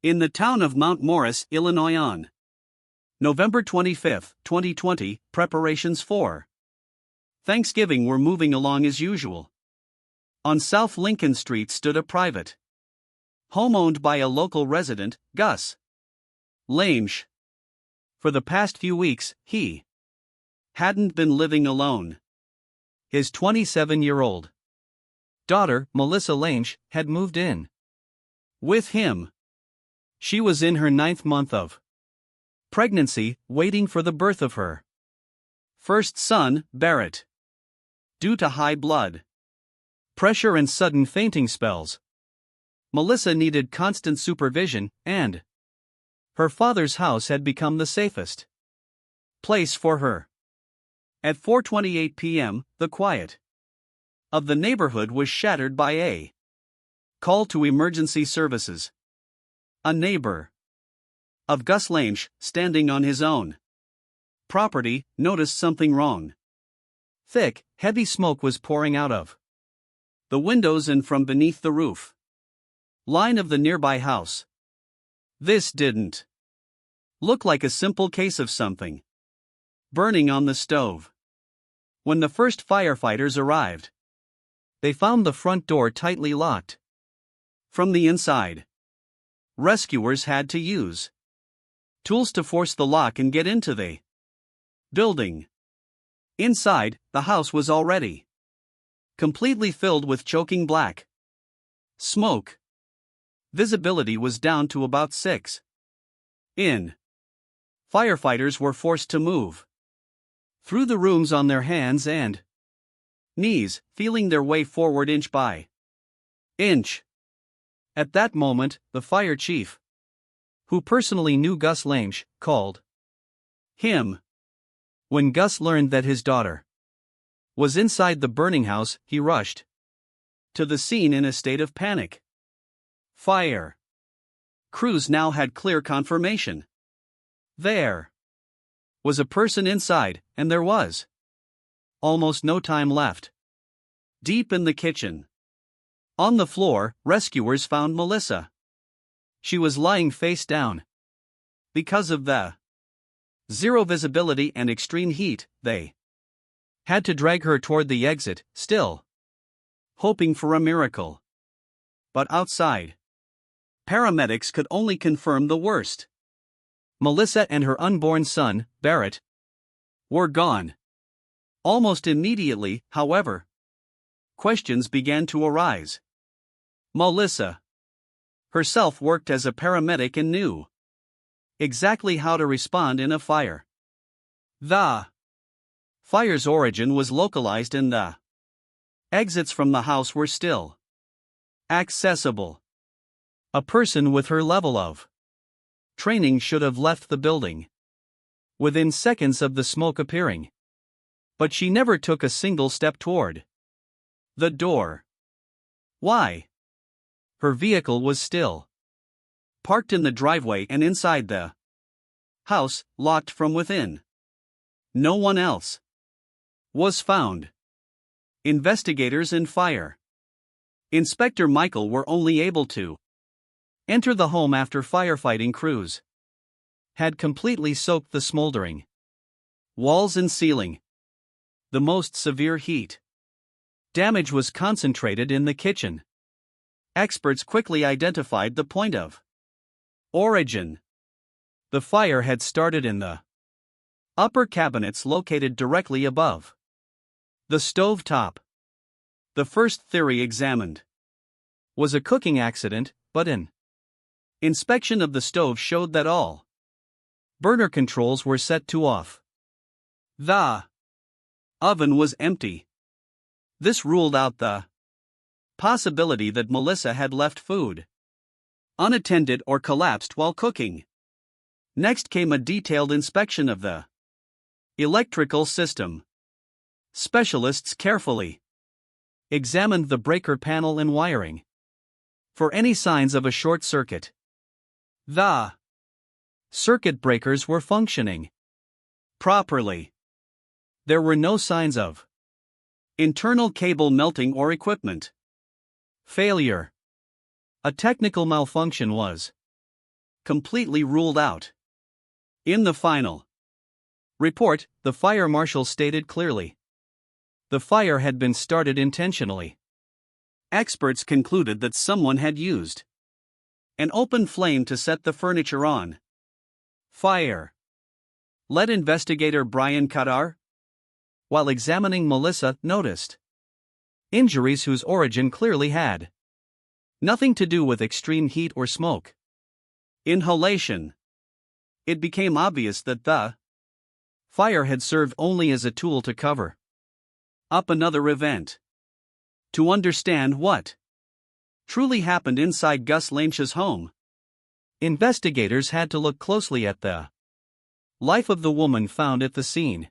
In the town of Mount Morris, Illinois on November 25, 2020, preparations for Thanksgiving were moving along as usual. On South Lincoln Street stood a private home owned by a local resident, Gus Lamesh. For the past few weeks, he hadn't been living alone. His 27-year-old daughter, Melissa Lamesh, had moved in with him. She was in her 9th month of pregnancy, waiting for the birth of her first son, Barrett. Due to high blood pressure and sudden fainting spells, Melissa needed constant supervision, and her father's house had become the safest place for her. At 4:28 p.m., the quiet of the neighborhood was shattered by a call to emergency services. A neighbor of Gus Lamesh, standing on his own property, noticed something wrong. Thick, heavy smoke was pouring out of the windows and from beneath the roof line of the nearby house. This didn't look like a simple case of something burning on the stove. When the first firefighters arrived, they found the front door tightly locked from the inside. Rescuers had to use tools to force the lock and get into the building. Inside, the house was already completely filled with choking black smoke. Visibility was down to about 6 in. Firefighters were forced to move through the rooms on their hands and knees, feeling their way forward inch by inch. At that moment, the fire chief, who personally knew Gus Lamesh, called him. When Gus learned that his daughter was inside the burning house, he rushed to the scene in a state of panic. Fire crews now had clear confirmation. There was a person inside, and there was almost no time left. Deep in the kitchen, on the floor, rescuers found Melissa. She was lying face down. Because of the zero visibility and extreme heat, they had to drag her toward the exit, still hoping for a miracle. But outside, paramedics could only confirm the worst. Melissa and her unborn son, Barrett, were gone. Almost immediately, however, questions began to arise. Melissa herself worked as a paramedic and knew exactly how to respond in a fire. The fire's origin was localized and the exits from the house were still accessible. A person with her level of training should have left the building within seconds of the smoke appearing. But she never took a single step toward the door. Why? Her vehicle was still parked in the driveway and inside the house, locked from within. No one else was found. Investigators and fire Inspector Michael were only able to enter the home after firefighting crews had completely soaked the smoldering walls and ceiling. The most severe heat damage was concentrated in the kitchen. Experts quickly identified the point of origin. The fire had started in the upper cabinets located directly above the stove top. The first theory examined was a cooking accident, but an inspection of the stove showed that all burner controls were set to off. The oven was empty. This ruled out the possibility that Melissa had left food unattended or collapsed while cooking. Next came a detailed inspection of the electrical system. Specialists carefully examined the breaker panel and wiring for any signs of a short circuit. The circuit breakers were functioning properly. There were no signs of internal cable melting or equipment failure. A technical malfunction was completely ruled out. In the final report, the fire marshal stated clearly, the fire had been started intentionally. Experts concluded that someone had used an open flame to set the furniture on fire. Lead investigator Brian Kadar, while examining Melissa, noticed injuries whose origin clearly had nothing to do with extreme heat or smoke inhalation. It became obvious that the fire had served only as a tool to cover up another event. To understand what truly happened inside Gus Lamesh's home, investigators had to look closely at the life of the woman found at the scene.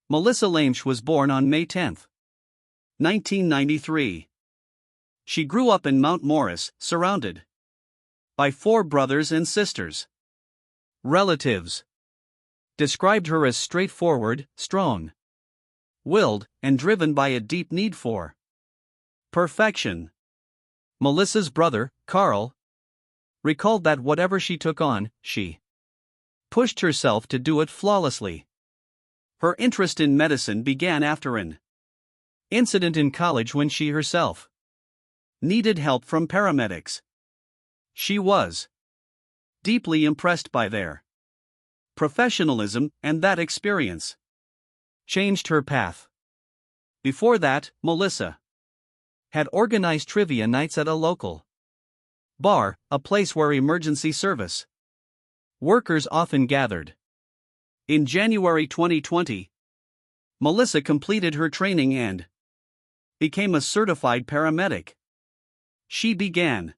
Melissa Lamesh was born on May 10, 1993. She grew up in Mount Morris, surrounded by 4 brothers and sisters. Relatives described her as straightforward, strong-willed, and driven by a deep need for perfection. Melissa's brother, Carl, recalled that whatever she took on, she pushed herself to do it flawlessly. Her interest in medicine began after an incident in college when she herself needed help from paramedics. She was deeply impressed by their professionalism, and that experience changed her path. Before that, Melissa had organized trivia nights at a local bar, a place where emergency service workers often gathered. In January 2020, Melissa completed her training and became a certified paramedic. She began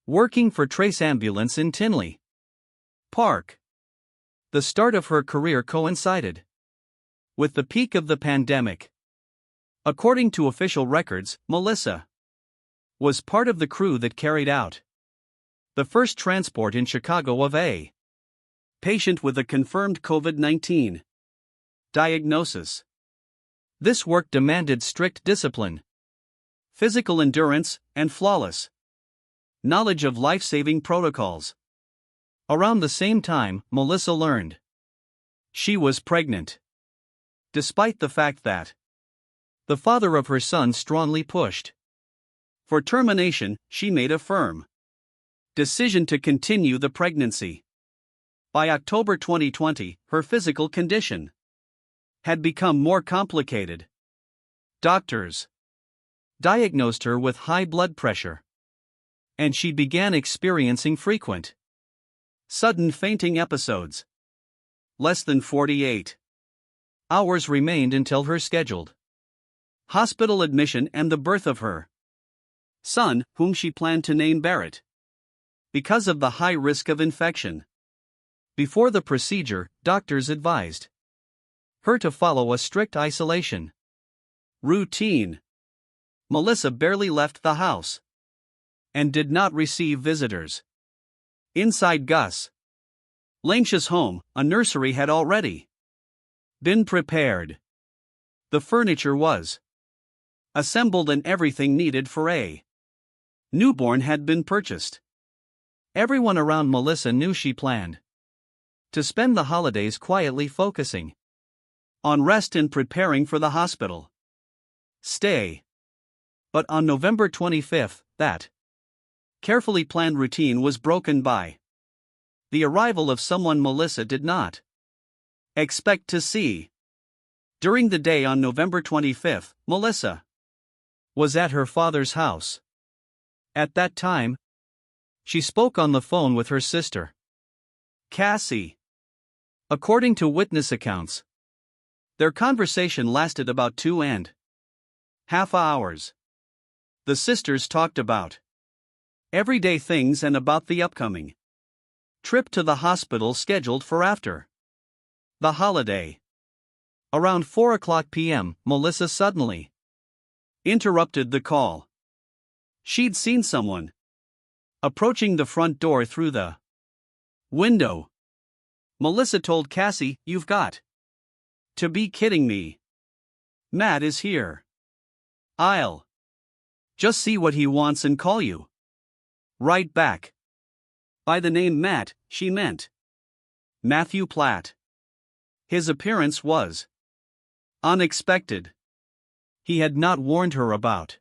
working for Trace Ambulance in Tinley Park. The start of her career coincided with the peak of the pandemic. According to official records, Melissa was part of the crew that carried out the first transport in Chicago of a patient with a confirmed COVID-19 diagnosis. This work demanded strict discipline, physical endurance, and flawless knowledge of life-saving protocols. Around the same time, Melissa learned she was pregnant. Despite the fact that the father of her son strongly pushed for termination, she made a firm decision to continue the pregnancy. By October 2020, her physical condition had become more complicated. Doctors diagnosed her with high blood pressure, and she began experiencing frequent sudden fainting episodes. Less than 48 hours remained until her scheduled hospital admission and the birth of her son, whom she planned to name Barrett, because of the high risk of infection. Before the procedure, doctors advised her to follow a strict isolation routine. Melissa barely left the house and did not receive visitors. Inside Gus Lamesh's home, a nursery had already been prepared. The furniture was assembled and everything needed for a newborn had been purchased. Everyone around Melissa knew she planned to spend the holidays quietly focusing on rest and preparing for the hospital stay. But on November 25, that carefully planned routine was broken by the arrival of someone Melissa did not expect to see. During the day on November 25, Melissa was at her father's house. At that time, she spoke on the phone with her sister, Cassie. According to witness accounts, their conversation lasted about 2.5 hours. The sisters talked about everyday things and about the upcoming trip to the hospital scheduled for after the holiday. Around 4:00 p.m., Melissa suddenly interrupted the call. She'd seen someone approaching the front door through the window. Melissa told Cassie, "You've got to be kidding me. Matt is here. I'll just see what he wants and call you right back." By the name Matt, she meant Matthew Platt. His appearance was unexpected. He had not warned her about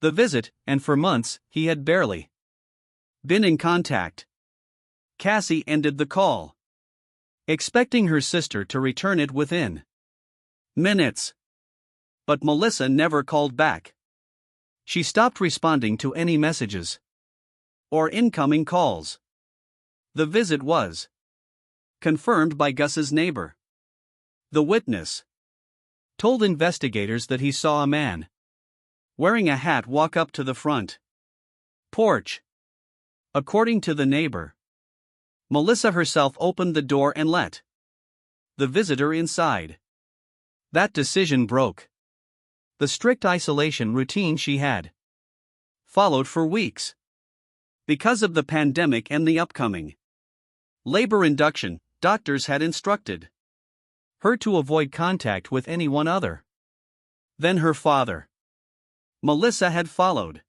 the visit, and for months, he had barely been in contact. Cassie ended the call, expecting her sister to return it within minutes. But Melissa never called back. She stopped responding to any messages or incoming calls. The visit was confirmed by Gus's neighbor. The witness told investigators that he saw a man wearing a hat walk up to the front porch. According to the neighbor, Melissa herself opened the door and let the visitor inside. That decision broke the strict isolation routine she had followed for weeks. Because of the pandemic and the upcoming labor induction, doctors had instructed her to avoid contact with anyone other than her father. Melissa had followed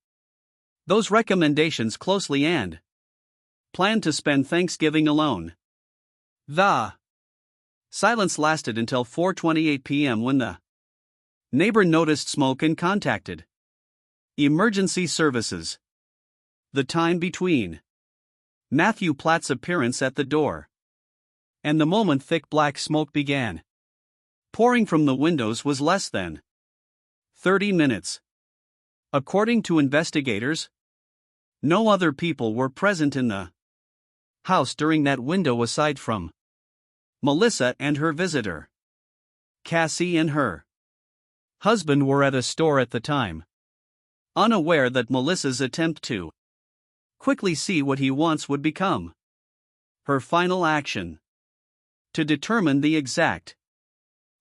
those recommendations closely and planned to spend Thanksgiving alone. The silence lasted until 4:28 p.m. when the neighbor noticed smoke and contacted emergency services. The time between Matthew Platt's appearance at the door and the moment thick black smoke began pouring from the windows was less than 30 minutes. According to investigators, no other people were present in the house during that window aside from Melissa and her visitor. Cassie and her husband were at a store at the time, unaware that Melissa's attempt to quickly see what he wants would become her final action. To determine the exact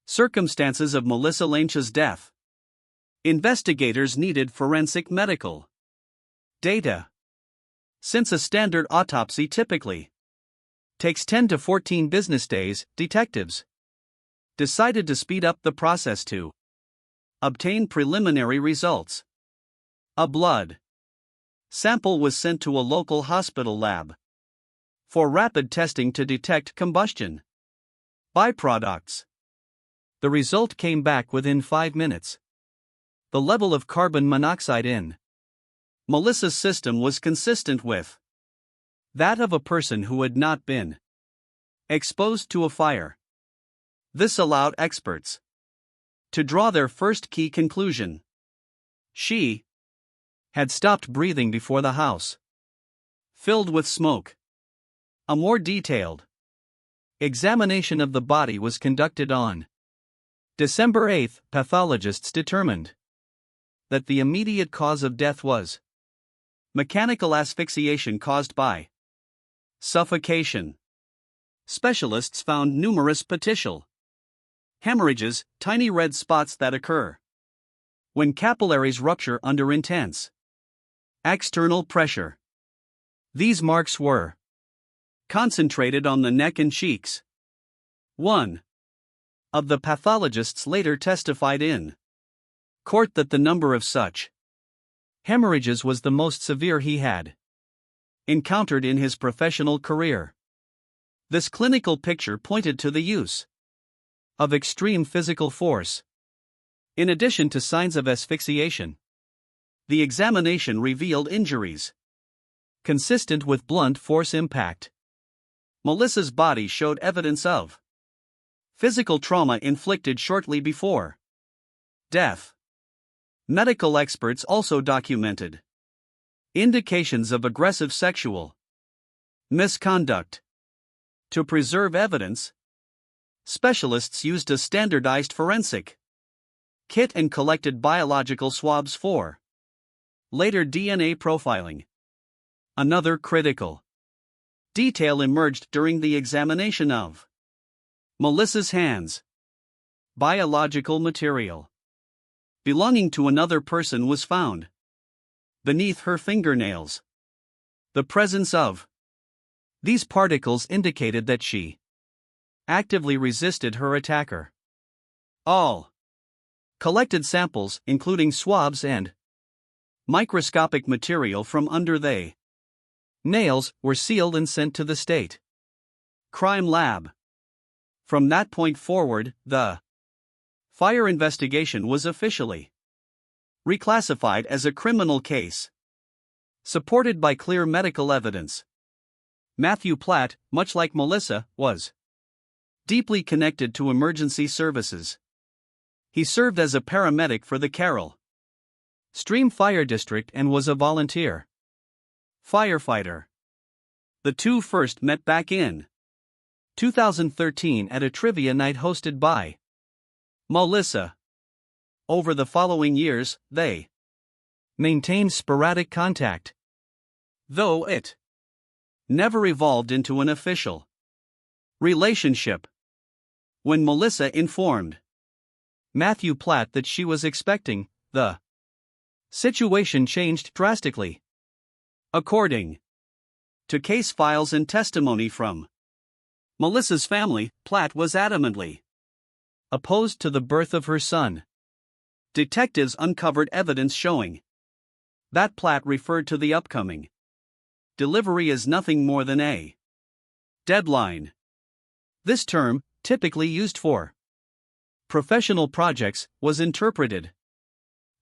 circumstances of Melissa Lamesh's death, investigators needed forensic medical data. Since a standard autopsy typically takes 10 to 14 business days, detectives decided to speed up the process to obtain preliminary results. A blood sample was sent to a local hospital lab for rapid testing to detect combustion byproducts. The result came back within 5 minutes. The level of carbon monoxide in Melissa's system was consistent with that of a person who had not been exposed to a fire. This allowed experts to draw their first key conclusion. She had stopped breathing before the house filled with smoke. A more detailed examination of the body was conducted on December 8. Pathologists determined that the immediate cause of death was mechanical asphyxiation caused by suffocation. Specialists found numerous petechial hemorrhages, tiny red spots that occur when capillaries rupture under intense external pressure. These marks were concentrated on the neck and cheeks. One of the pathologists later testified in court that the number of such hemorrhages was the most severe he had encountered in his professional career. This clinical picture pointed to the use of extreme physical force. In addition to signs of asphyxiation, the examination revealed injuries consistent with blunt force impact. Melissa's body showed evidence of physical trauma inflicted shortly before death. Medical experts also documented indications of aggressive sexual misconduct. To preserve evidence, specialists used a standardized forensic kit and collected biological swabs for later DNA profiling. Another critical detail emerged during the examination of Melissa's hands. Biological material belonging to another person was found beneath her fingernails. The presence of these particles indicated that she actively resisted her attacker. All collected samples, including swabs and microscopic material from under the Nails were sealed and sent to the state crime lab. From that point forward, the fire investigation was officially reclassified as a criminal case, supported by clear medical evidence. Matthew Platt, much like Melissa, was deeply connected to emergency services. He served as a paramedic for the Carroll Stream Fire District and was a volunteer firefighter. The two first met back in 2013 at a trivia night hosted by Melissa. Over the following years, they maintained sporadic contact, though it never evolved into an official relationship. When Melissa informed Matthew Platt that she was expecting, the situation changed drastically. According to case files and testimony from Melissa's family, Platt was adamantly opposed to the birth of her son. Detectives uncovered evidence showing that Platt referred to the upcoming delivery as nothing more than a deadline. This term, typically used for professional projects, was interpreted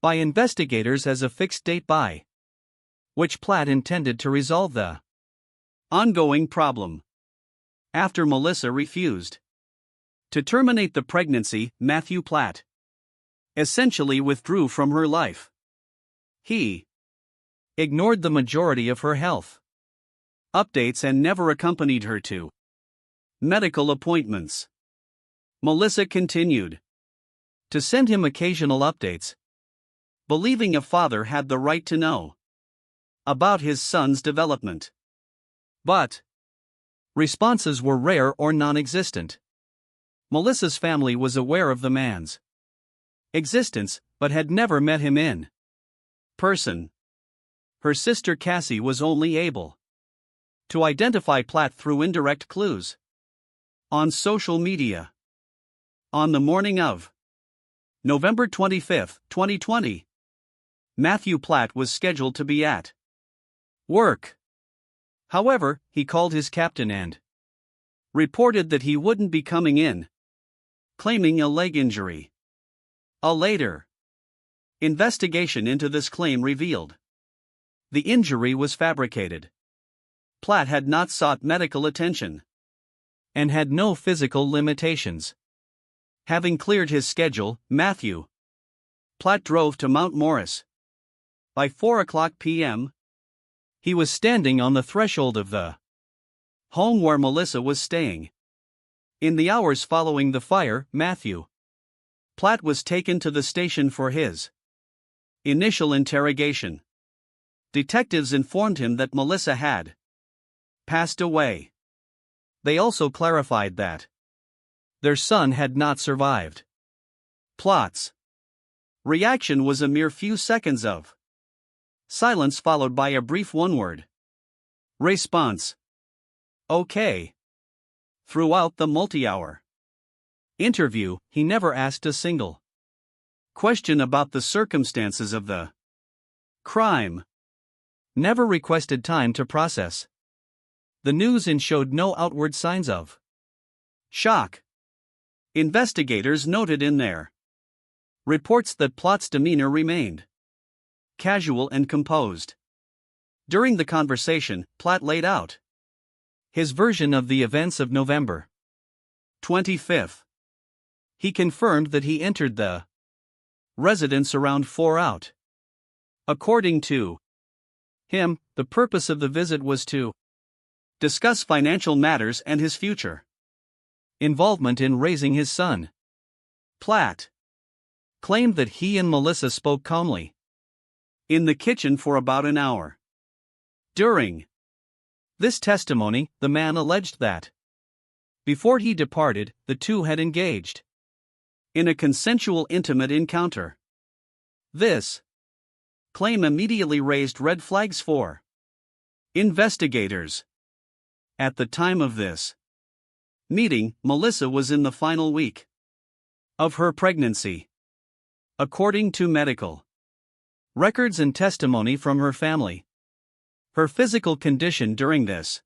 by investigators as a fixed date by which Platt intended to resolve the ongoing problem. After Melissa refused to terminate the pregnancy, Matthew Platt essentially withdrew from her life. He ignored the majority of her health updates and never accompanied her to medical appointments. Melissa continued to send him occasional updates, believing a father had the right to know about his son's development. But responses were rare or non-existent. Melissa's family was aware of the man's existence, but had never met him in person. Her sister Cassie was only able to identify Platt through indirect clues on social media. On the morning of November 25, 2020, Matthew Platt was scheduled to be at work. However, he called his captain and reported that he wouldn't be coming in, claiming a leg injury. A later investigation into this claim revealed the injury was fabricated. Platt had not sought medical attention and had no physical limitations. Having cleared his schedule, Matthew Platt drove to Mount Morris. By 4:00 p.m., he was standing on the threshold of the home where Melissa was staying. In the hours following the fire, Matthew Platt was taken to the station for his initial interrogation. Detectives informed him that Melissa had passed away. They also clarified that their son had not survived. Platt's reaction was a mere few seconds of silence followed by a brief one-word response. Okay. Throughout the multi-hour interview, he never asked a single question about the circumstances of the crime. Never requested time to process the news and showed no outward signs of shock. Investigators noted in their reports that Platt's demeanor remained casual and composed. During the conversation, Platt laid out his version of the events of November 25. He confirmed that he entered the residence around 4 out. According to him, the purpose of the visit was to discuss financial matters and his future involvement in raising his son. Platt claimed that he and Melissa spoke calmly in the kitchen for about an hour. During this testimony, the man alleged that before he departed, the two had engaged in a consensual intimate encounter. This claim immediately raised red flags for investigators. At the time of this meeting, Melissa was in the final week of her pregnancy. According to medical records and testimony from her family, Her physical condition during this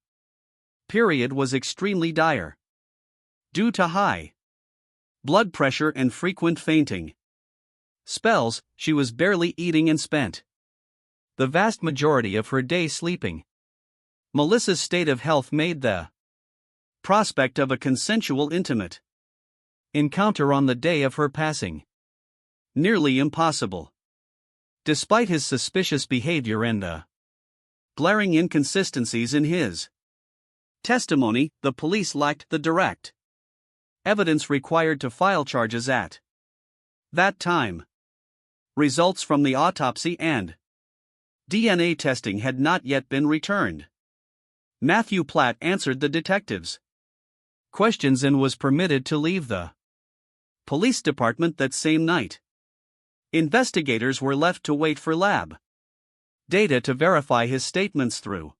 period was extremely dire. Due to high blood pressure and frequent fainting spells, she was barely eating and spent the vast majority of her day sleeping. Melissa's state of health made the prospect of a consensual intimate encounter on the day of her passing nearly impossible. Despite his suspicious behavior and the glaring inconsistencies in his testimony, the police lacked the direct evidence required to file charges at that time. Results from the autopsy and DNA testing had not yet been returned. Matthew Platt answered the detectives' questions and was permitted to leave the police department that same night. Investigators were left to wait for lab data to verify his statements through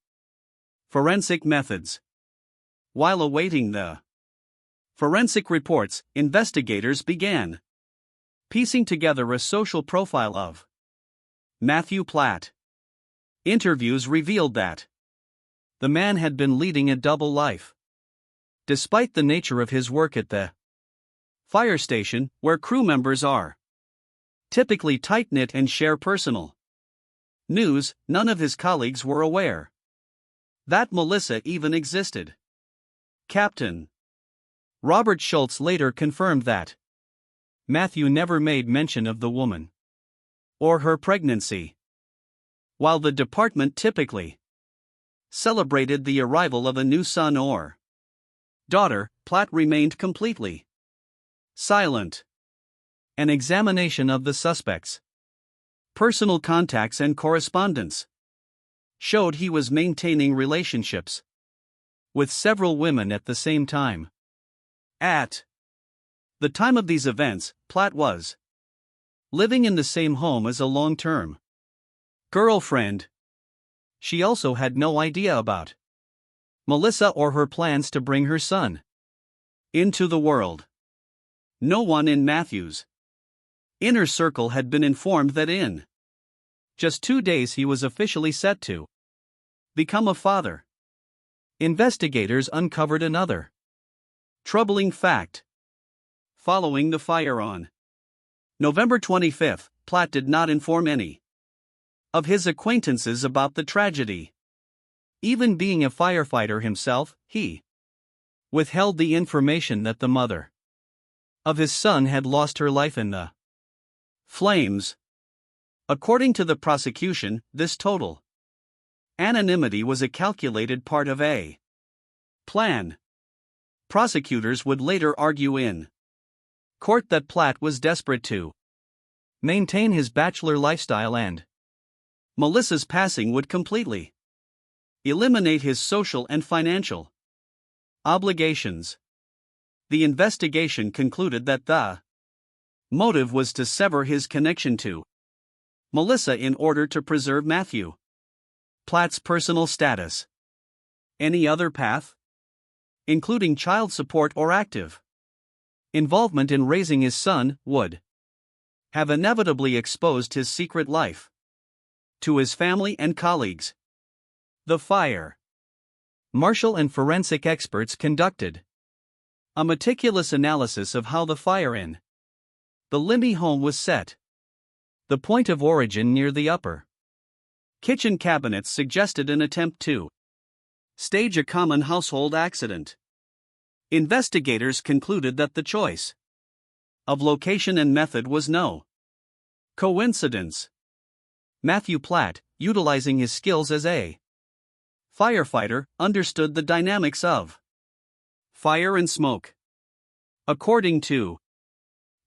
forensic methods. While awaiting the forensic reports, investigators began piecing together a social profile of Matthew Platt. Interviews revealed that the man had been leading a double life. Despite the nature of his work at the fire station, where crew members are typically tight-knit and share personal news, none of his colleagues were aware that Melissa even existed. Captain Robert Schultz later confirmed that Matthew never made mention of the woman or her pregnancy. While the department typically celebrated the arrival of a new son or daughter, Platt remained completely silent. An examination of the suspect's personal contacts and correspondence showed he was maintaining relationships with several women at the same time. At the time of these events, Platt was living in the same home as a long-term girlfriend. She also had no idea about Melissa or her plans to bring her son into the world. No one in Matthew's inner circle had been informed that in just 2 days he was officially set to become a father. Investigators uncovered another troubling fact. Following the fire on November 25, Platt did not inform any of his acquaintances about the tragedy. Even being a firefighter himself, he withheld the information that the mother of his son had lost her life in the flames. According to the prosecution, this total anonymity was a calculated part of a plan. Prosecutors would later argue in court that Platt was desperate to maintain his bachelor lifestyle and Melissa's passing would completely eliminate his social and financial obligations. The investigation concluded that the motive was to sever his connection to Melissa in order to preserve Matthew Platt's personal status. Any other path, including child support or active involvement in raising his son, would have inevitably exposed his secret life to his family and colleagues. The fire marshal and forensic experts conducted a meticulous analysis of how the fire in the Limey home was set. The point of origin near the upper kitchen cabinets suggested an attempt to stage a common household accident. Investigators concluded that the choice of location and method was no coincidence. Matthew Platt, utilizing his skills as a firefighter, understood the dynamics of fire and smoke. According to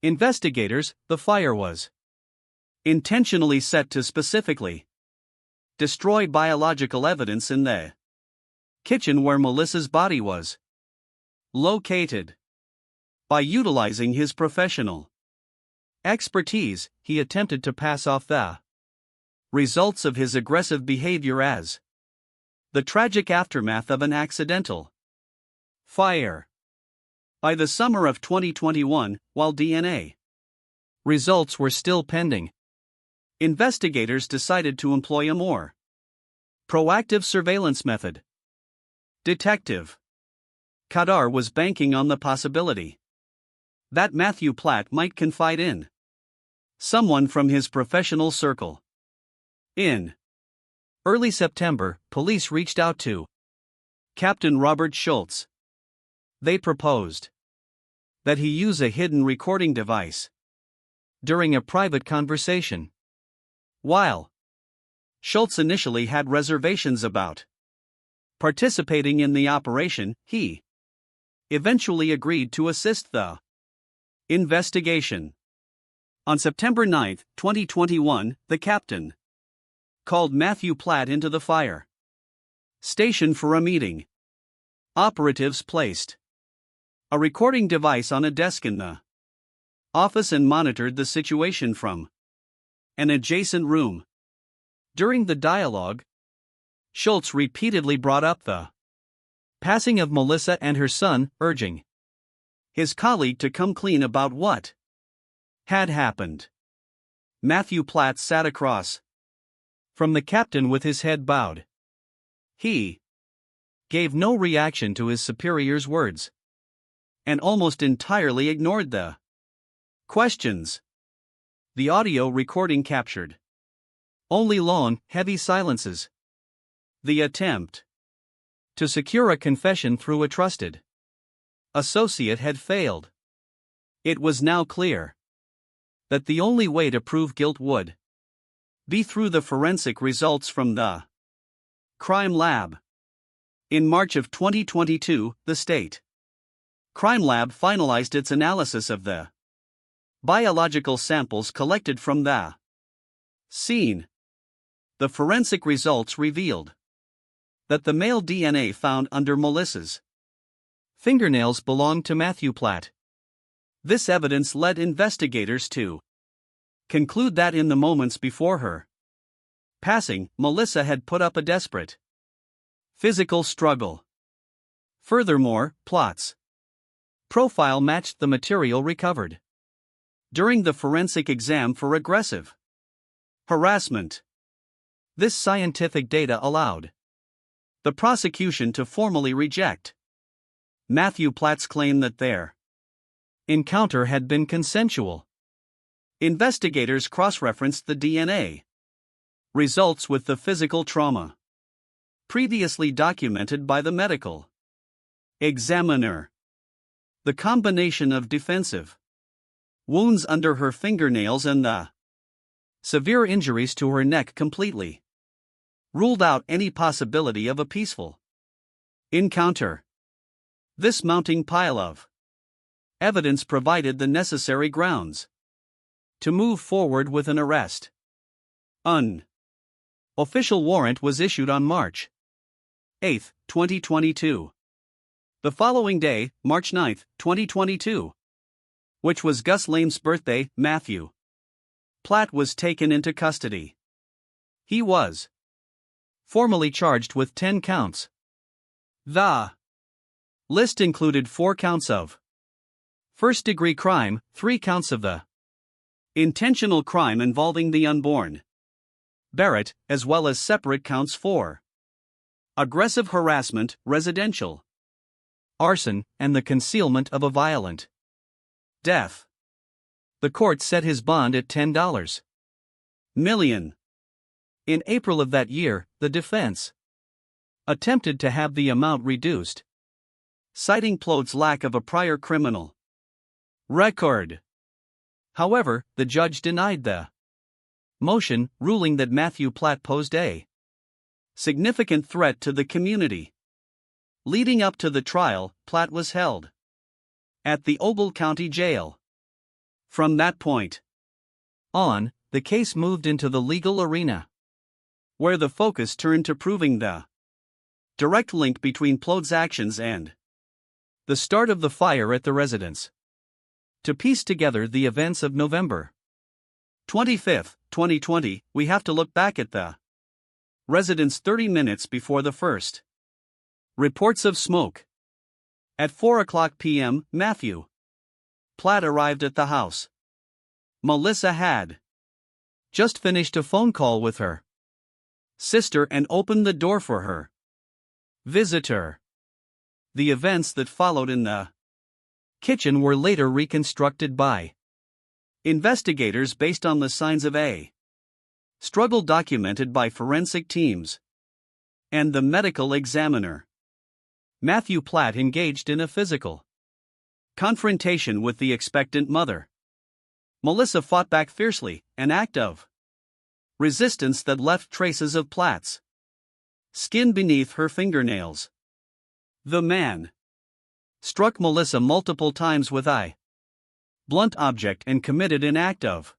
investigators, the fire was intentionally set to specifically destroy biological evidence in the kitchen where Melissa's body was located. By utilizing his professional expertise, he attempted to pass off the results of his aggressive behavior as the tragic aftermath of an accidental fire. By the summer of 2021, while DNA results were still pending, investigators decided to employ a more Proactive surveillance method. Detective Kadar was banking on the possibility that Matthew Platt might confide in someone from his professional circle. In early September, police reached out to Captain Robert Schultz. They proposed that he use a hidden recording device during a private conversation. While Schultz initially had reservations about participating in the operation, he eventually agreed to assist the investigation. On September 9, 2021, the captain called Matthew Platt into the fire station for a meeting. Operatives placed a recording device on a desk in the office and monitored the situation from an adjacent room. During the dialogue, Schultz repeatedly brought up the passing of Melissa and her son, urging his colleague to come clean about what had happened. Matthew Platt sat across from the captain with his head bowed. He gave no reaction to his superior's words and almost entirely ignored the questions. The audio recording captured only long, heavy silences. The attempt to secure a confession through a trusted associate had failed. It was now clear that the only way to prove guilt would be through the forensic results from the crime lab. In March of 2022, the state crime lab finalized its analysis of the biological samples collected from the scene. The forensic results revealed that the male DNA found under Melissa's fingernails belonged to Matthew Platt. This evidence led investigators to conclude that in the moments before her passing, Melissa had put up a desperate physical struggle. Furthermore, Platt's profile matched the material recovered during the forensic exam for aggressive harassment. This scientific data allowed the prosecution to formally reject Matthew Platt's claim that their encounter had been consensual. Investigators cross-referenced the DNA results with the physical trauma previously documented by the medical examiner. The combination of defensive wounds under her fingernails and the severe injuries to her neck completely ruled out any possibility of a peaceful encounter. This mounting pile of evidence provided the necessary grounds to move forward with an arrest. An official warrant was issued on March 8, 2022. The following day, March 9, 2022, which was Gus Lame's birthday, Matthew Platt was taken into custody. He was formally charged with 10 counts. The list included 4 counts of first-degree crime, 3 counts of the intentional crime involving the unborn Barrett, as well as separate counts for aggressive harassment, residential arson, and the concealment of a violent death. The court set his bond at $10 million. In April of that year, the defense attempted to have the amount reduced, citing Platt's lack of a prior criminal record. However, the judge denied the motion, ruling that Matthew Platt posed a significant threat to the community. Leading up to the trial, Platt was held at the Ogle County Jail. From that point on, the case moved into the legal arena, where the focus turned to proving the direct link between Platt's actions and the start of the fire at the residence. To piece together the events of November 25, 2020, we have to look back at the residence 30 minutes before the first reports of smoke. At 4:00 p.m., Matthew Platt arrived at the house. Melissa had just finished a phone call with her sister and opened the door for her visitor. The events that followed in the kitchen were later reconstructed by investigators based on the signs of a struggle documented by forensic teams and the medical examiner. Matthew Platt engaged in a physical confrontation with the expectant mother. Melissa fought back fiercely, an act of resistance that left traces of Platt's skin beneath her fingernails. The man struck Melissa multiple times with a blunt object and committed an act of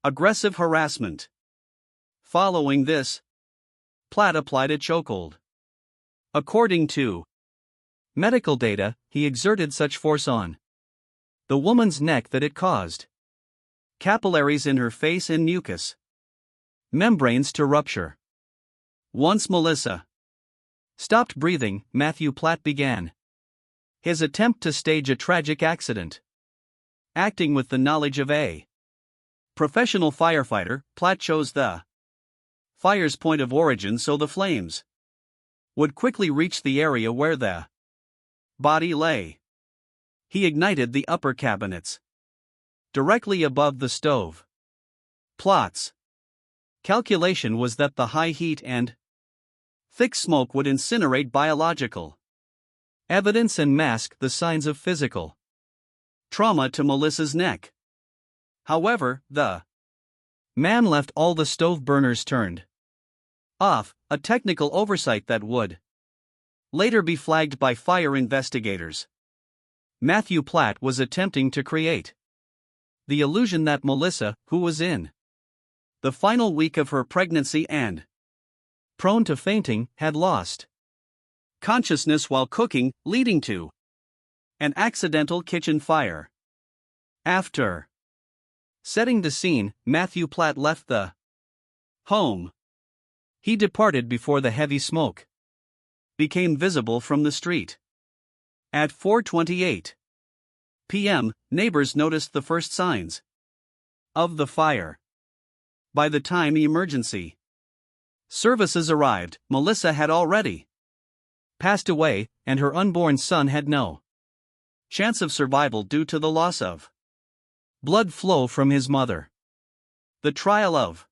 aggressive harassment. Following this, Platt applied a chokehold. According to medical data, he exerted such force on the woman's neck that it caused capillaries in her face and mucous membranes to rupture. Once Melissa stopped breathing, Matthew Platt began his attempt to stage a tragic accident. Acting with the knowledge of a professional firefighter, Platt chose the fire's point of origin so the flames would quickly reach the area where the body lay. He ignited the upper cabinets directly above the stove. Platt's calculation was that the high heat and thick smoke would incinerate biological evidence and mask the signs of physical trauma to Melissa's neck. However, the man left all the stove burners turned off, a technical oversight that would later be flagged by fire investigators. Matthew Platt was attempting to create the illusion that Melissa, who was in the final week of her pregnancy and prone to fainting, had lost consciousness while cooking, leading to an accidental kitchen fire. After setting the scene, Matthew Platt left the home. He departed before the heavy smoke became visible from the street. At 4:28 p.m., neighbors noticed the first signs of the fire. By the time emergency services arrived, Melissa had already passed away, and her unborn son had no chance of survival due to the loss of blood flow from his mother. The trial of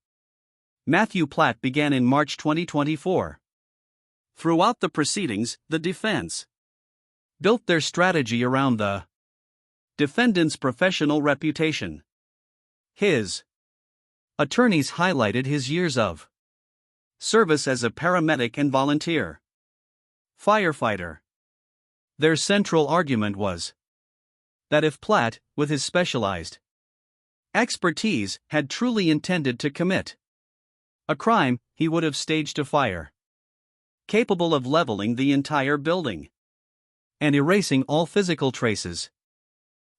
Matthew Platt began in March 2024. Throughout the proceedings, the defense built their strategy around the defendant's professional reputation. His attorneys highlighted his years of service as a paramedic and volunteer firefighter. Their central argument was that if Platt, with his specialized expertise, had truly intended to commit a crime, he would have staged a fire capable of leveling the entire building and erasing all physical traces.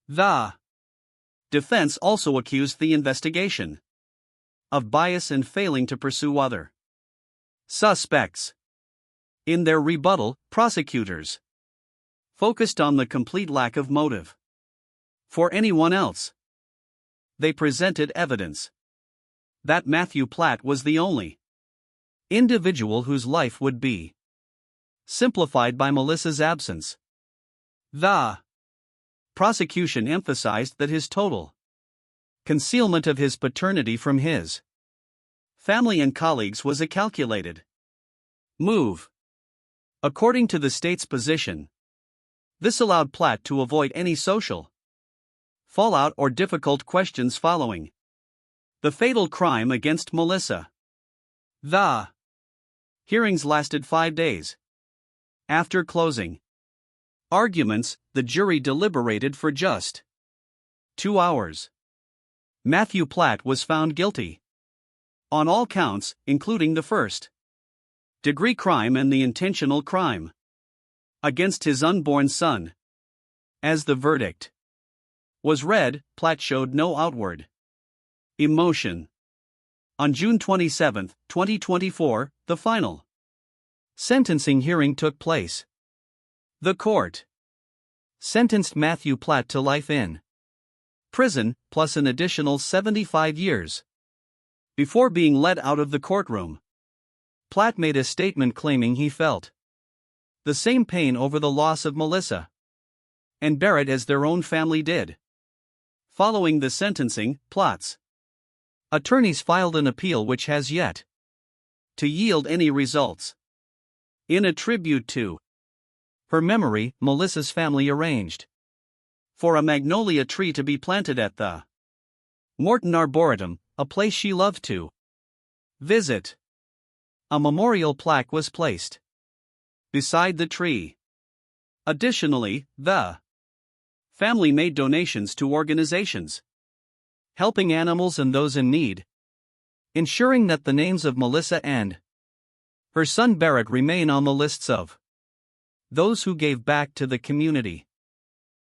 The defense also accused the investigation of bias and failing to pursue other suspects. In their rebuttal, prosecutors focused on the complete lack of motive for anyone else. They presented evidence that Matthew Platt was the only individual whose life would be simplified by Melissa's absence. The prosecution emphasized that his total concealment of his paternity from his family and colleagues was a calculated move. According to the state's position, this allowed Platt to avoid any social fallout or difficult questions following the fatal crime against Melissa. The hearings lasted 5 days. After closing arguments, the jury deliberated for just 2 hours. Matthew Platt was found guilty on all counts, including the first-degree crime and the intentional crime against his unborn son. As the verdict was read, Platt showed no outward emotion. On June 27, 2024, the final sentencing hearing took place. The court sentenced Matthew Platt to life in prison, plus an additional 75 years, before being led out of the courtroom. Platt made a statement claiming he felt the same pain over the loss of Melissa and Barrett as their own family did. Following the sentencing, Platt's attorneys filed an appeal which has yet to yield any results. In a tribute to her memory, Melissa's family arranged for a magnolia tree to be planted at the Morton Arboretum, a place she loved to visit. A memorial plaque was placed beside the tree. Additionally, the family made donations to organizations helping animals and those in need, ensuring that the names of Melissa and her son Barrett remain on the lists of those who gave back to the community.